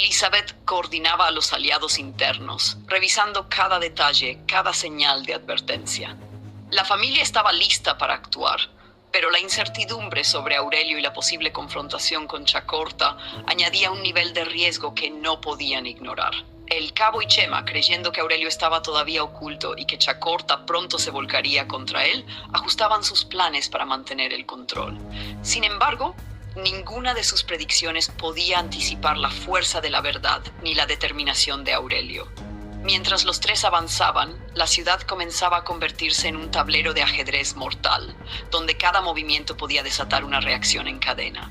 Elizabeth coordinaba a los aliados internos, revisando cada detalle, cada señal de advertencia. La familia estaba lista para actuar, pero la incertidumbre sobre Aurelio y la posible confrontación con Chacorta añadía un nivel de riesgo que no podían ignorar. El cabo y Chema, creyendo que Aurelio estaba todavía oculto y que Chacorta pronto se volcaría contra él, ajustaban sus planes para mantener el control. Sin embargo, ninguna de sus predicciones podía anticipar la fuerza de la verdad ni la determinación de Aurelio. Mientras los tres avanzaban, la ciudad comenzaba a convertirse en un tablero de ajedrez mortal, donde cada movimiento podía desatar una reacción en cadena.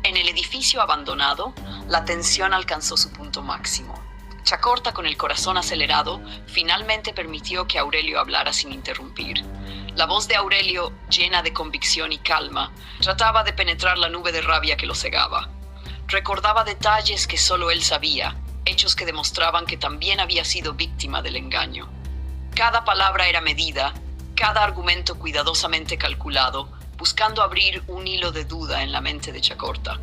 En el edificio abandonado, la tensión alcanzó su punto máximo. Chacorta, con el corazón acelerado, finalmente permitió que Aurelio hablara sin interrumpir. La voz de Aurelio, llena de convicción y calma, trataba de penetrar la nube de rabia que lo cegaba. Recordaba detalles que solo él sabía, hechos que demostraban que también había sido víctima del engaño. Cada palabra era medida, cada argumento cuidadosamente calculado, buscando abrir un hilo de duda en la mente de Chacorta.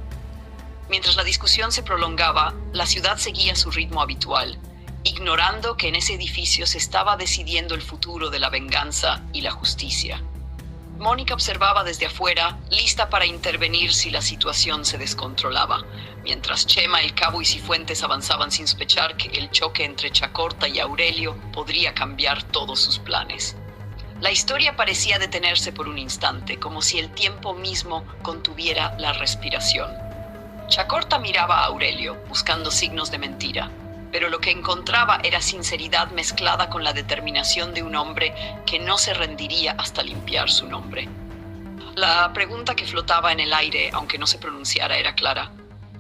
Mientras la discusión se prolongaba, la ciudad seguía su ritmo habitual, ignorando que en ese edificio se estaba decidiendo el futuro de la venganza y la justicia. Mónica observaba desde afuera, lista para intervenir si la situación se descontrolaba, mientras Chema, el cabo y Cifuentes avanzaban sin sospechar que el choque entre Chacorta y Aurelio podría cambiar todos sus planes. La historia parecía detenerse por un instante, como si el tiempo mismo contuviera la respiración. Chacorta miraba a Aurelio, buscando signos de mentira, pero lo que encontraba era sinceridad mezclada con la determinación de un hombre que no se rendiría hasta limpiar su nombre. La pregunta que flotaba en el aire, aunque no se pronunciara, era clara.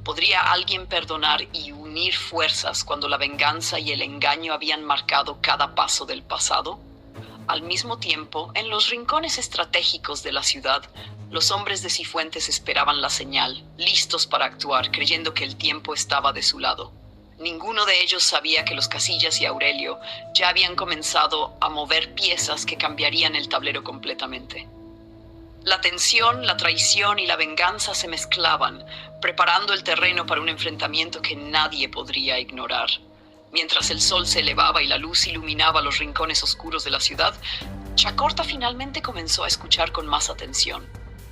¿Podría alguien perdonar y unir fuerzas cuando la venganza y el engaño habían marcado cada paso del pasado? Al mismo tiempo, en los rincones estratégicos de la ciudad, los hombres de Cifuentes esperaban la señal, listos para actuar, creyendo que el tiempo estaba de su lado. Ninguno de ellos sabía que los Casillas y Aurelio ya habían comenzado a mover piezas que cambiarían el tablero completamente. La tensión, la traición y la venganza se mezclaban, preparando el terreno para un enfrentamiento que nadie podría ignorar. Mientras el sol se elevaba y la luz iluminaba los rincones oscuros de la ciudad, Chacorta finalmente comenzó a escuchar con más atención.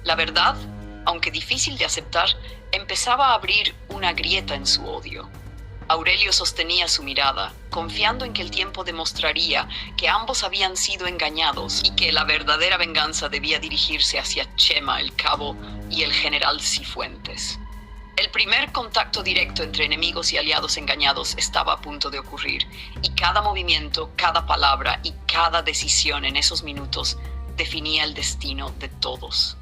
La verdad, aunque difícil de aceptar, empezaba a abrir una grieta en su odio. Aurelio sostenía su mirada, confiando en que el tiempo demostraría que ambos habían sido engañados y que la verdadera venganza debía dirigirse hacia Chema, el cabo, y el general Cifuentes. El primer contacto directo entre enemigos y aliados engañados estaba a punto de ocurrir, y cada movimiento, cada palabra y cada decisión en esos minutos definía el destino de todos.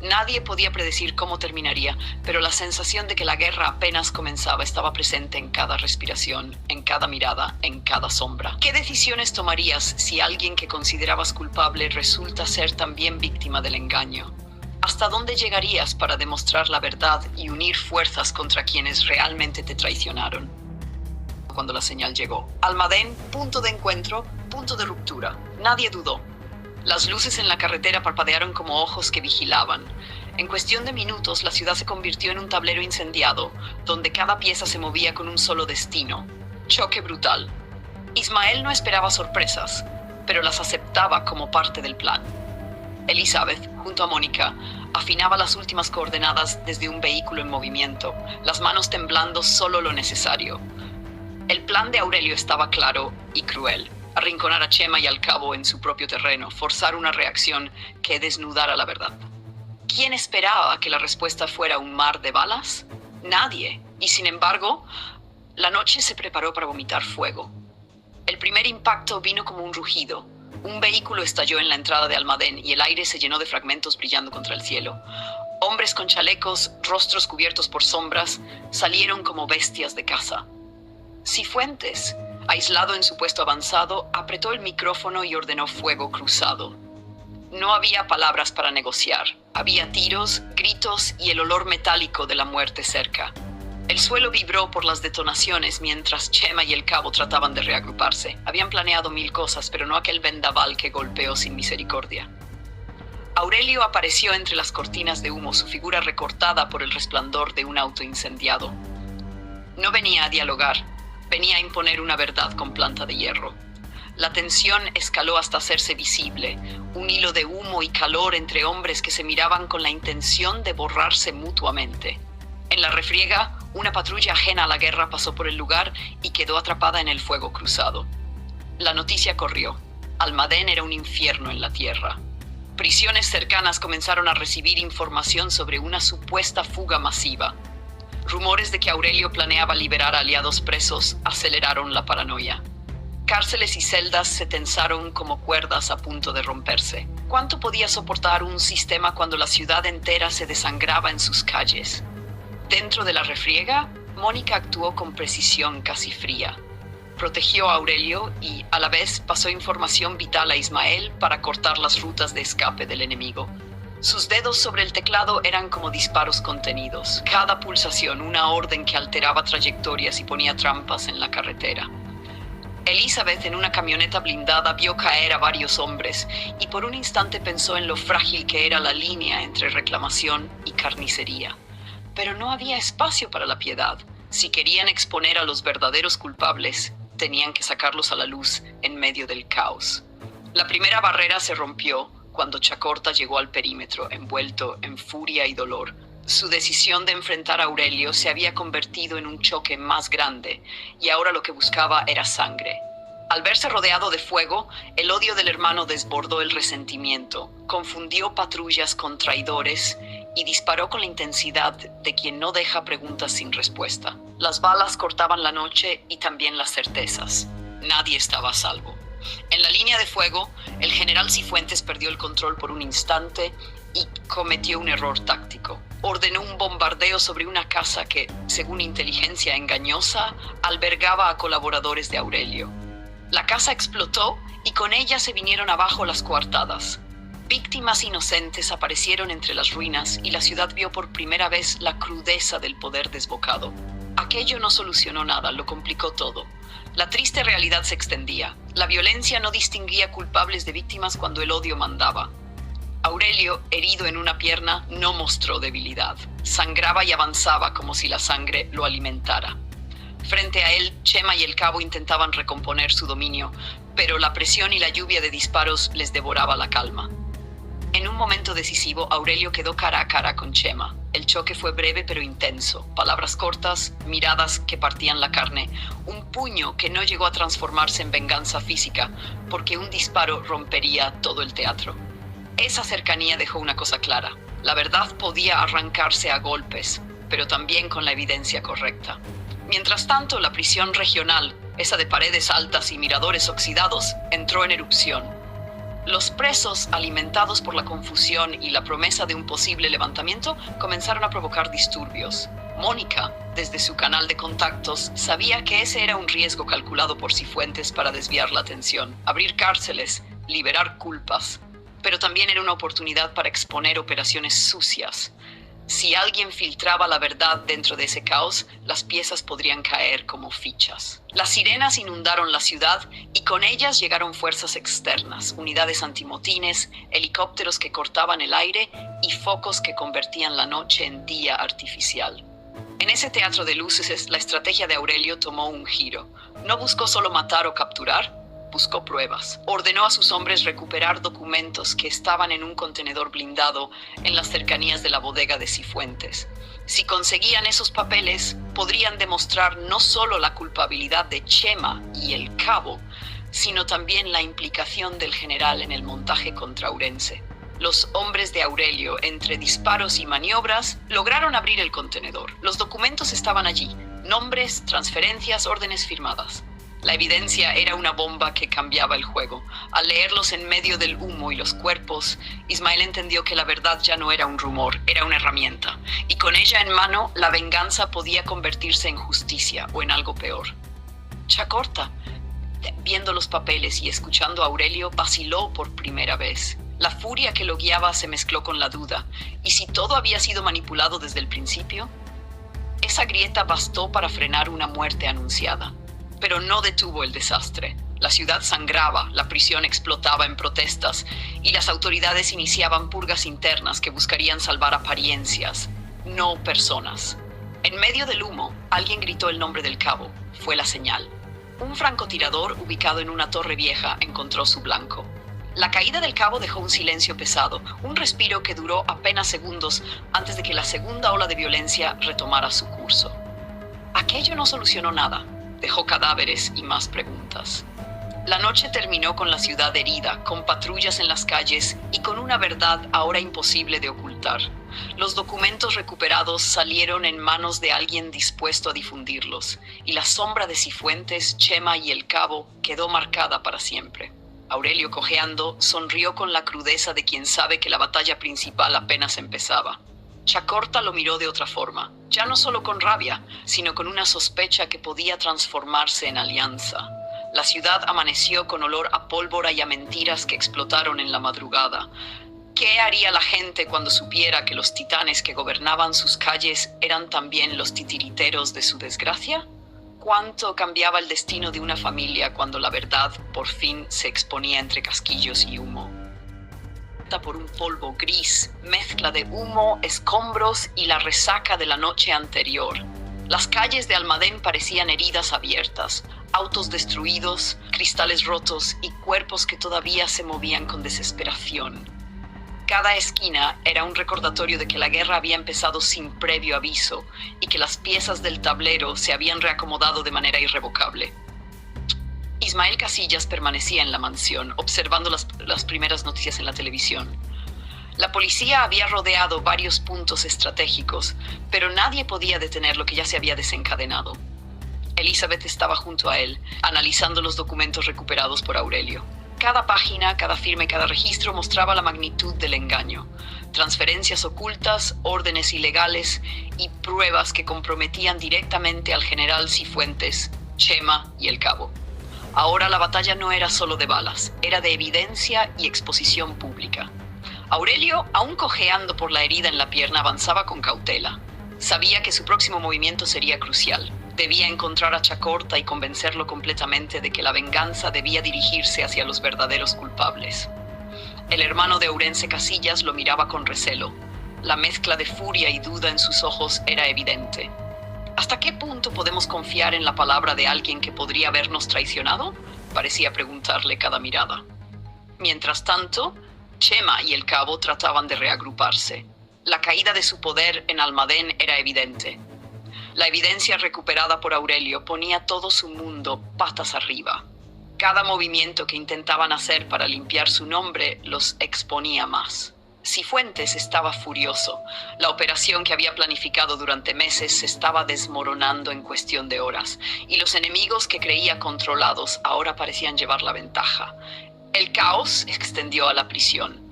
Nadie podía predecir cómo terminaría, pero la sensación de que la guerra apenas comenzaba estaba presente en cada respiración, en cada mirada, en cada sombra. ¿Qué decisiones tomarías si alguien que considerabas culpable resulta ser también víctima del engaño? ¿Hasta dónde llegarías para demostrar la verdad y unir fuerzas contra quienes realmente te traicionaron? Cuando la señal llegó. Almadén, punto de encuentro, punto de ruptura. Nadie dudó. Las luces en la carretera parpadearon como ojos que vigilaban. En cuestión de minutos, la ciudad se convirtió en un tablero incendiado, donde cada pieza se movía con un solo destino. Choque brutal. Ismael no esperaba sorpresas, pero las aceptaba como parte del plan. Elizabeth, junto a Mónica, afinaba las últimas coordenadas desde un vehículo en movimiento, las manos temblando solo lo necesario. El plan de Aurelio estaba claro y cruel. Arrinconar a Chema y al cabo en su propio terreno, forzar una reacción que desnudara la verdad. ¿Quién esperaba que la respuesta fuera un mar de balas? Nadie. Y sin embargo, la noche se preparó para vomitar fuego. El primer impacto vino como un rugido. Un vehículo estalló en la entrada de Almadén y el aire se llenó de fragmentos brillando contra el cielo. Hombres con chalecos, rostros cubiertos por sombras, salieron como bestias de caza. Cifuentes, aislado en su puesto avanzado, apretó el micrófono y ordenó fuego cruzado. No había palabras para negociar. Había tiros, gritos y el olor metálico de la muerte cerca. El suelo vibró por las detonaciones mientras Chema y el cabo trataban de reagruparse. Habían planeado 1000 cosas, pero no aquel vendaval que golpeó sin misericordia. Aurelio apareció entre las cortinas de humo, su figura recortada por el resplandor de un auto incendiado. No venía a dialogar, venía a imponer una verdad con planta de hierro. La tensión escaló hasta hacerse visible, un hilo de humo y calor entre hombres que se miraban con la intención de borrarse mutuamente. En la refriega, una patrulla ajena a la guerra pasó por el lugar y quedó atrapada en el fuego cruzado. La noticia corrió. Almadén era un infierno en la tierra. Prisiones cercanas comenzaron a recibir información sobre una supuesta fuga masiva. Rumores de que Aurelio planeaba liberar a aliados presos aceleraron la paranoia. Cárceles y celdas se tensaron como cuerdas a punto de romperse. ¿Cuánto podía soportar un sistema cuando la ciudad entera se desangraba en sus calles? Dentro de la refriega, Mónica actuó con precisión casi fría. Protegió a Aurelio y, a la vez, pasó información vital a Ismael para cortar las rutas de escape del enemigo. Sus dedos sobre el teclado eran como disparos contenidos. Cada pulsación, una orden que alteraba trayectorias y ponía trampas en la carretera. Elizabeth, en una camioneta blindada, vio caer a varios hombres y por un instante pensó en lo frágil que era la línea entre reclamación y carnicería. Pero no había espacio para la piedad. Si querían exponer a los verdaderos culpables, tenían que sacarlos a la luz en medio del caos. La primera barrera se rompió cuando Chacorta llegó al perímetro, envuelto en furia y dolor. Su decisión de enfrentar a Aurelio se había convertido en un choque más grande, y ahora lo que buscaba era sangre. Al verse rodeado de fuego, el odio del hermano desbordó el resentimiento, confundió patrullas con traidores y disparó con la intensidad de quien no deja preguntas sin respuesta. Las balas cortaban la noche y también las certezas. Nadie estaba a salvo. En la línea de fuego, el general Cifuentes perdió el control por un instante y cometió un error táctico. Ordenó un bombardeo sobre una casa que, según inteligencia engañosa, albergaba a colaboradores de Aurelio. La casa explotó y con ella se vinieron abajo las coartadas. Víctimas inocentes aparecieron entre las ruinas y la ciudad vio por primera vez la crudeza del poder desbocado. Aquello no solucionó nada, lo complicó todo. La triste realidad se extendía. La violencia no distinguía culpables de víctimas cuando el odio mandaba. Aurelio, herido en una pierna, no mostró debilidad. Sangraba y avanzaba como si la sangre lo alimentara. Frente a él, Chema y el cabo intentaban recomponer su dominio, pero la presión y la lluvia de disparos les devoraba la calma. En un momento decisivo, Aurelio quedó cara a cara con Chema. El choque fue breve pero intenso. Palabras cortas, miradas que partían la carne, un puño que no llegó a transformarse en venganza física, porque un disparo rompería todo el teatro. Esa cercanía dejó una cosa clara. La verdad podía arrancarse a golpes, pero también con la evidencia correcta. Mientras tanto, la prisión regional, esa de paredes altas y miradores oxidados, entró en erupción. Los presos, alimentados por la confusión y la promesa de un posible levantamiento, comenzaron a provocar disturbios. Mónica, desde su canal de contactos, sabía que ese era un riesgo calculado por Cifuentes para desviar la atención, abrir cárceles, liberar culpas. Pero también era una oportunidad para exponer operaciones sucias. Si alguien filtraba la verdad dentro de ese caos, las piezas podrían caer como fichas. Las sirenas inundaron la ciudad y con ellas llegaron fuerzas externas, unidades antimotines, helicópteros que cortaban el aire y focos que convertían la noche en día artificial. En ese teatro de luces, la estrategia de Aurelio tomó un giro. No buscó solo matar o capturar, buscó pruebas. Ordenó a sus hombres recuperar documentos que estaban en un contenedor blindado en las cercanías de la bodega de Cifuentes. Si conseguían esos papeles, podrían demostrar no solo la culpabilidad de Chema y el cabo, sino también la implicación del general en el montaje contra Ourense. Los hombres de Aurelio, entre disparos y maniobras, lograron abrir el contenedor. Los documentos estaban allí: nombres, transferencias, órdenes firmadas. La evidencia era una bomba que cambiaba el juego. Al leerlos en medio del humo y los cuerpos, Ismael entendió que la verdad ya no era un rumor, era una herramienta. Y con ella en mano, la venganza podía convertirse en justicia o en algo peor. Chacorta, viendo los papeles y escuchando a Aurelio, vaciló por primera vez. La furia que lo guiaba se mezcló con la duda. ¿Y si todo había sido manipulado desde el principio? Esa grieta bastó para frenar una muerte anunciada. Pero no detuvo el desastre. La ciudad sangraba, la prisión explotaba en protestas y las autoridades iniciaban purgas internas que buscarían salvar apariencias, no personas. En En medio del humo, alguien gritó el nombre del cabo. Fue la señal. Un francotirador ubicado en una torre vieja encontró su blanco. La caída del cabo dejó un silencio pesado, un respiro que duró apenas segundos antes de que la segunda ola de violencia retomara su curso. Aquello no solucionó nada, dejó cadáveres y más preguntas. La noche terminó con la ciudad herida, con patrullas en las calles y con una verdad ahora imposible de ocultar. Los documentos recuperados salieron en manos de alguien dispuesto a difundirlos, y la sombra de Cifuentes, Chema y el cabo quedó marcada para siempre. Aurelio, cojeando, sonrió con la crudeza de quien sabe que la batalla principal apenas empezaba. Chacorta lo miró de otra forma, ya no solo con rabia, sino con una sospecha que podía transformarse en alianza. La ciudad amaneció con olor a pólvora y a mentiras que explotaron en la madrugada. ¿Qué haría la gente cuando supiera que los titanes que gobernaban sus calles eran también los titiriteros de su desgracia? ¿Cuánto cambiaba el destino de una familia cuando la verdad por fin se exponía entre casquillos y humo? Por un polvo gris, mezcla de humo, escombros y la resaca de la noche anterior. Las calles de Almadén parecían heridas abiertas, autos destruidos, cristales rotos y cuerpos que todavía se movían con desesperación. Cada esquina era un recordatorio de que la guerra había empezado sin previo aviso y que las piezas del tablero se habían reacomodado de manera irrevocable. Ismael Casillas permanecía en la mansión, observando las primeras noticias en la televisión. La policía había rodeado varios puntos estratégicos, pero nadie podía detener lo que ya se había desencadenado. Elizabeth estaba junto a él, analizando los documentos recuperados por Aurelio. Cada página, cada firma y cada registro mostraba la magnitud del engaño. Transferencias ocultas, órdenes ilegales y pruebas que comprometían directamente al general Cifuentes, Chema y el cabo. Ahora la batalla no era solo de balas, era de evidencia y exposición pública. Aurelio, aún cojeando por la herida en la pierna, avanzaba con cautela. Sabía que su próximo movimiento sería crucial. Debía encontrar a Chacorta y convencerlo completamente de que la venganza debía dirigirse hacia los verdaderos culpables. El hermano de Ourense Casillas lo miraba con recelo. La mezcla de furia y duda en sus ojos era evidente. ¿Hasta qué punto podemos confiar en la palabra de alguien que podría habernos traicionado? Parecía preguntarle cada mirada. Mientras tanto, Chema y el cabo trataban de reagruparse. La caída de su poder en Almadén era evidente. La evidencia recuperada por Aurelio ponía todo su mundo patas arriba. Cada movimiento que intentaban hacer para limpiar su nombre los exponía más. Cifuentes estaba furioso. La operación que había planificado durante meses se estaba desmoronando en cuestión de horas, y los enemigos que creía controlados ahora parecían llevar la ventaja. El caos extendió a la prisión.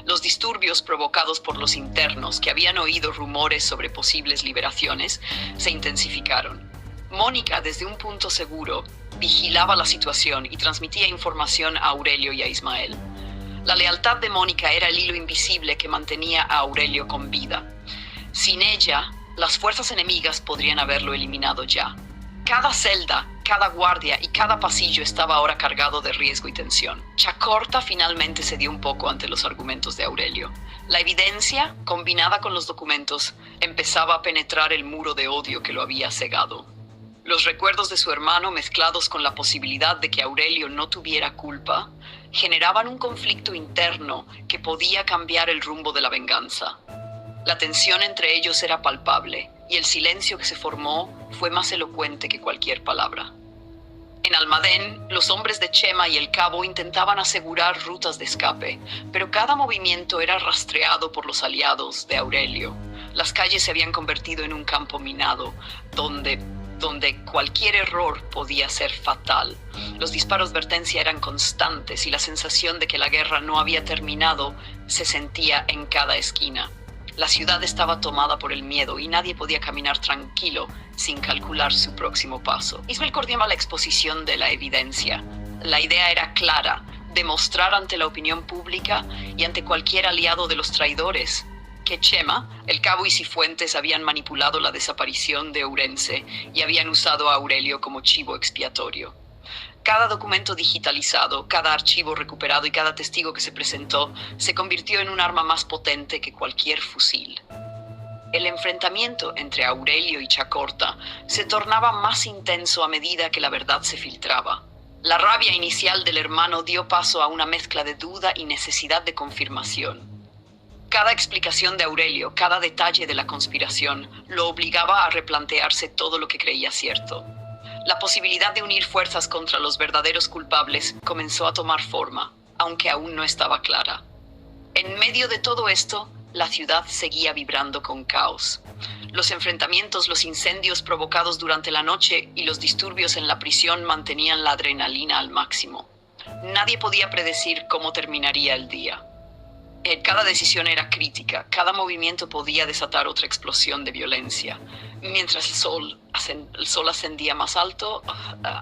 Los disturbios provocados por los internos, que habían oído rumores sobre posibles liberaciones, se intensificaron. Mónica, desde un punto seguro, vigilaba la situación y transmitía información a Aurelio y a Ismael. La lealtad de Mónica era el hilo invisible que mantenía a Aurelio con vida. Sin ella, las fuerzas enemigas podrían haberlo eliminado ya. Cada celda, cada guardia y cada pasillo estaba ahora cargado de riesgo y tensión. Chacorta finalmente cedió un poco ante los argumentos de Aurelio. La evidencia, combinada con los documentos, empezaba a penetrar el muro de odio que lo había cegado. Los recuerdos de su hermano, mezclados con la posibilidad de que Aurelio no tuviera culpa, generaban un conflicto interno que podía cambiar el rumbo de la venganza. La tensión entre ellos era palpable, y el silencio que se formó fue más elocuente que cualquier palabra. En Almadén, los hombres de Chema y el cabo intentaban asegurar rutas de escape, pero cada movimiento era rastreado por los aliados de Aurelio. Las calles se habían convertido en un campo minado, donde cualquier error podía ser fatal. Los disparos de advertencia eran constantes y la sensación de que la guerra no había terminado se sentía en cada esquina. La ciudad estaba tomada por el miedo y nadie podía caminar tranquilo sin calcular su próximo paso. Ismael coordinaba la exposición de la evidencia. La idea era clara: demostrar ante la opinión pública y ante cualquier aliado de los traidores que Chema, el cabo y Cifuentes habían manipulado la desaparición de Ourense y habían usado a Aurelio como chivo expiatorio. Cada documento digitalizado, cada archivo recuperado y cada testigo que se presentó se convirtió en un arma más potente que cualquier fusil. El enfrentamiento entre Aurelio y Chacorta se tornaba más intenso a medida que la verdad se filtraba. La rabia inicial del hermano dio paso a una mezcla de duda y necesidad de confirmación. Cada explicación de Aurelio, cada detalle de la conspiración, lo obligaba a replantearse todo lo que creía cierto. La posibilidad de unir fuerzas contra los verdaderos culpables comenzó a tomar forma, aunque aún no estaba clara. En medio de todo esto, la ciudad seguía vibrando con caos. Los enfrentamientos, los incendios provocados durante la noche y los disturbios en la prisión mantenían la adrenalina al máximo. Nadie podía predecir cómo terminaría el día. Cada decisión era crítica, cada movimiento podía desatar otra explosión de violencia. Mientras el sol ascendía más alto,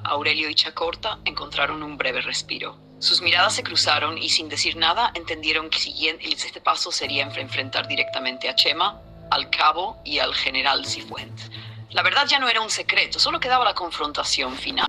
Aurelio y Chacorta encontraron un breve respiro. Sus miradas se cruzaron y, sin decir nada, entendieron que el siguiente paso sería enfrentar directamente a Chema, al cabo y al general Cifuentes. La verdad ya no era un secreto, solo quedaba la confrontación final.